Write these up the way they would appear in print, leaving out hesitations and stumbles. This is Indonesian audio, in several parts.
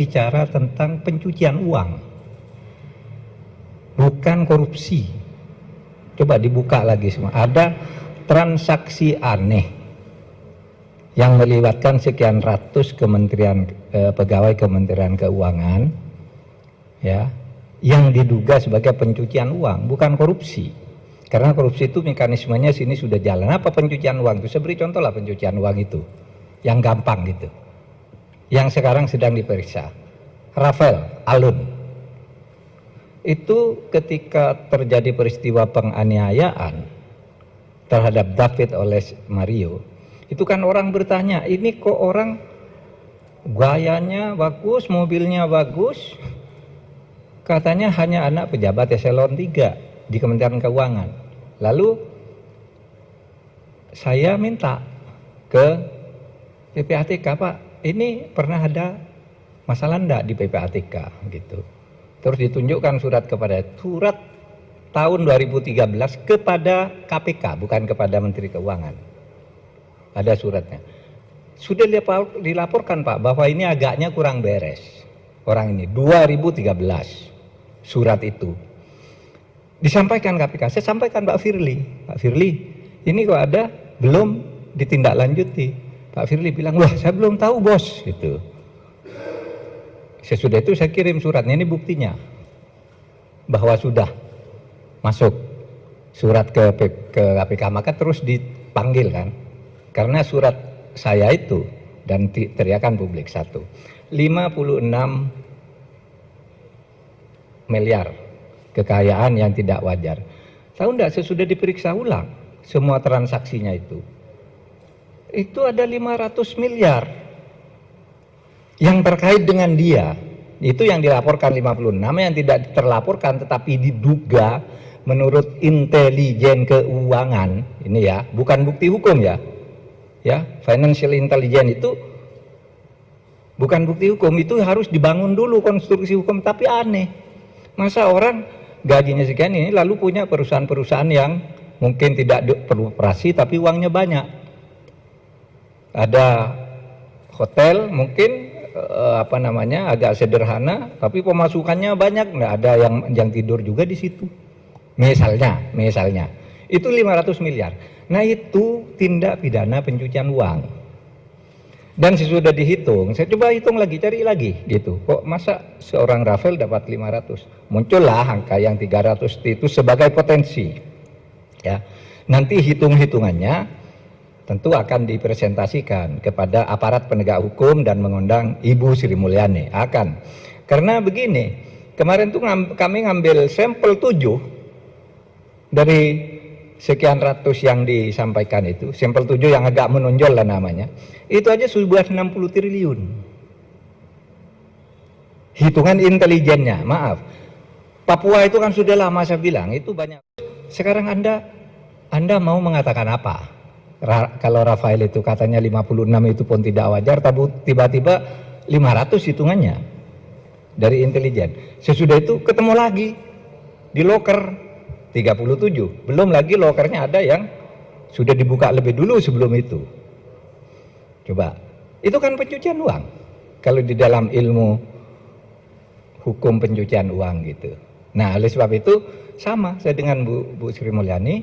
bicara tentang pencucian uang, bukan korupsi. Coba dibuka lagi semua. Ada transaksi aneh yang melibatkan sekian ratus pegawai Kementerian Keuangan, ya, yang diduga sebagai pencucian uang, bukan korupsi. Karena korupsi itu mekanismenya sini sudah jalan. Apa pencucian uang itu? Saya beri contoh lah pencucian uang itu, yang gampang gitu, yang sekarang sedang diperiksa. Rafael Alun itu ketika terjadi peristiwa penganiayaan terhadap David oleh Mario, itu kan orang bertanya, ini kok orang gayanya bagus, mobilnya bagus, katanya hanya anak pejabat eselon 3 di Kementerian Keuangan. Lalu saya minta ke PPATK, Pak, ini pernah ada masalah enggak di PPATK gitu. Terus ditunjukkan surat tahun 2013 kepada KPK, bukan kepada Menteri Keuangan. Ada suratnya. Sudah dilaporkan, Pak, bahwa ini agaknya kurang beres. Orang ini 2013 surat itu disampaikan KPK. Saya sampaikan Pak Firly, ini kok ada belum ditindaklanjuti. Pak Firly bilang, wah saya belum tahu bos gitu. Sesudah itu saya kirim suratnya, ini buktinya bahwa sudah masuk surat ke KPK, maka terus dipanggil kan, karena surat saya itu dan teriakan publik 56 miliar kekayaan yang tidak wajar. Tahu enggak, sesudah diperiksa ulang semua transaksinya itu ada 500 miliar yang terkait dengan dia. Itu yang dilaporkan 56, yang tidak terlaporkan tetapi diduga menurut intelijen keuangan, ini ya, bukan bukti hukum ya. Ya, financial intelligence itu bukan bukti hukum, itu harus dibangun dulu konstruksi hukum. Tapi aneh, masa orang gajinya sekian ini lalu punya perusahaan-perusahaan yang mungkin tidak beroperasi tapi uangnya banyak. Ada hotel mungkin agak sederhana tapi pemasukannya banyak, nggak ada yang tidur juga di situ. Misalnya itu 500 miliar. Nah, itu tindak pidana pencucian uang. Dan sesudah dihitung, saya coba hitung lagi, cari lagi gitu. Kok masa seorang Rafael dapat 500? Muncullah angka yang 300 itu sebagai potensi. Ya. Nanti hitung-hitungannya tentu akan dipresentasikan kepada aparat penegak hukum dan mengundang Ibu Sri Mulyani akan. Karena begini, kemarin tuh kami ngambil sampel 7 dari sekian ratus yang disampaikan itu, sampel 7 yang agak menonjol lah namanya, itu aja sudah 60 triliun. Hitungan intelijennya, maaf. Papua itu kan sudah lama saya bilang, itu banyak. Sekarang Anda mau mengatakan apa? Kalau Rafael itu katanya 56 itu pun tidak wajar, tapi tiba-tiba 500 hitungannya dari intelijen. Sesudah itu ketemu lagi di loker 37, belum lagi lokernya ada yang sudah dibuka lebih dulu sebelum itu. Coba, itu kan pencucian uang kalau di dalam ilmu hukum pencucian uang gitu. Nah, oleh sebab itu sama saya dengan Bu Sri Mulyani,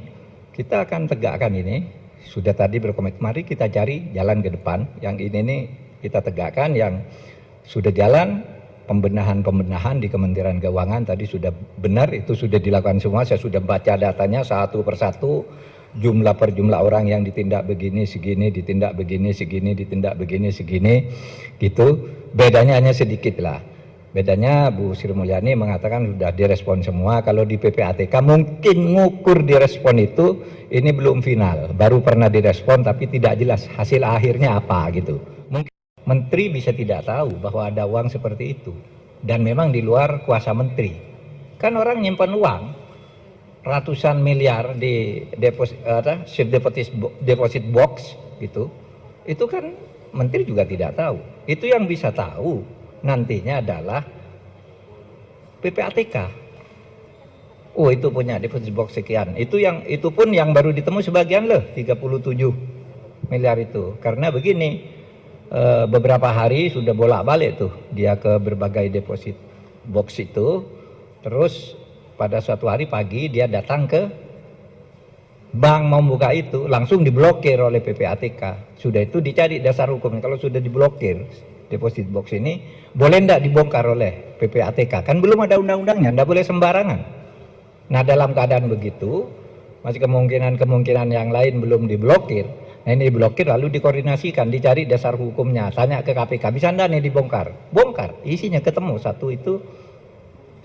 kita akan tegakkan ini. Sudah tadi berkomitmen, mari kita cari jalan ke depan. Yang ini nih kita tegakkan, yang sudah jalan pembenahan di Kementerian Keuangan tadi sudah benar, itu sudah dilakukan semua. Saya sudah baca datanya satu persatu, jumlah per jumlah orang yang ditindak begini segini, ditindak begini segini, ditindak begini segini, gitu. Bedanya hanya sedikit lah. Bedanya Bu Sri Mulyani mengatakan sudah direspon semua. Kalau di PPATK mungkin ngukur direspon itu ini belum final, baru pernah direspon tapi tidak jelas hasil akhirnya apa gitu. Mungkin menteri bisa tidak tahu bahwa ada uang seperti itu dan memang di luar kuasa menteri. Kan orang nyimpan uang ratusan miliar di deposit box gitu. Itu kan menteri juga tidak tahu. Itu yang bisa tahu nantinya adalah PPATK. Oh, itu punya deposit box sekian. Itu pun yang baru ditemu sebagian loh, 37 miliar itu. Karena begini, beberapa hari sudah bolak-balik tuh dia ke berbagai deposit box itu. Terus pada suatu hari pagi dia datang ke bank mau buka itu, langsung diblokir oleh PPATK. Sudah itu dicari dasar hukumnya, kalau sudah diblokir deposit box ini, boleh enggak dibongkar oleh PPATK? Kan belum ada undang-undangnya, enggak boleh sembarangan. Nah dalam keadaan begitu, masih kemungkinan yang lain belum diblokir. Nah ini diblokir lalu dikoordinasikan, dicari dasar hukumnya, tanya ke KPK, bisa enggak nih dibongkar? Bongkar, isinya ketemu,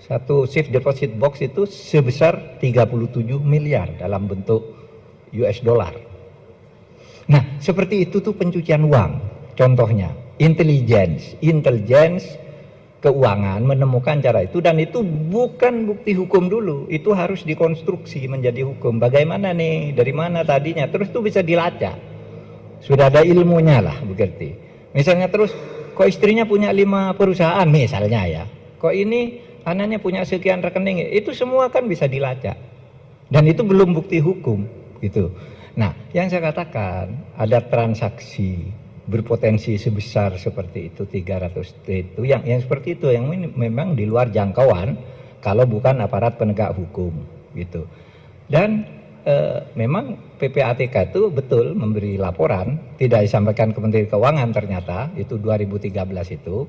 satu safe deposit box itu sebesar 37 miliar dalam bentuk US dollar. Nah seperti itu tuh pencucian uang. Contohnya intelligence keuangan menemukan cara itu, dan itu bukan bukti hukum dulu, itu harus dikonstruksi menjadi hukum. Bagaimana nih, dari mana tadinya, terus itu bisa dilacak, sudah ada ilmunya lah begitu. Misalnya terus kok istrinya punya 5 perusahaan misalnya ya, kok ini anaknya punya sekian rekening, itu semua kan bisa dilacak, dan itu belum bukti hukum gitu. Nah yang saya katakan ada transaksi berpotensi sebesar seperti itu 300 T itu yang seperti itu yang memang di luar jangkauan kalau bukan aparat penegak hukum gitu. Dan memang PPATK itu betul memberi laporan, tidak disampaikan ke Menteri Keuangan, ternyata itu 2013 itu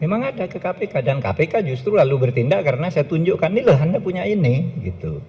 memang ada ke KPK, dan KPK justru lalu bertindak karena saya tunjukkan nih loh Anda punya ini gitu.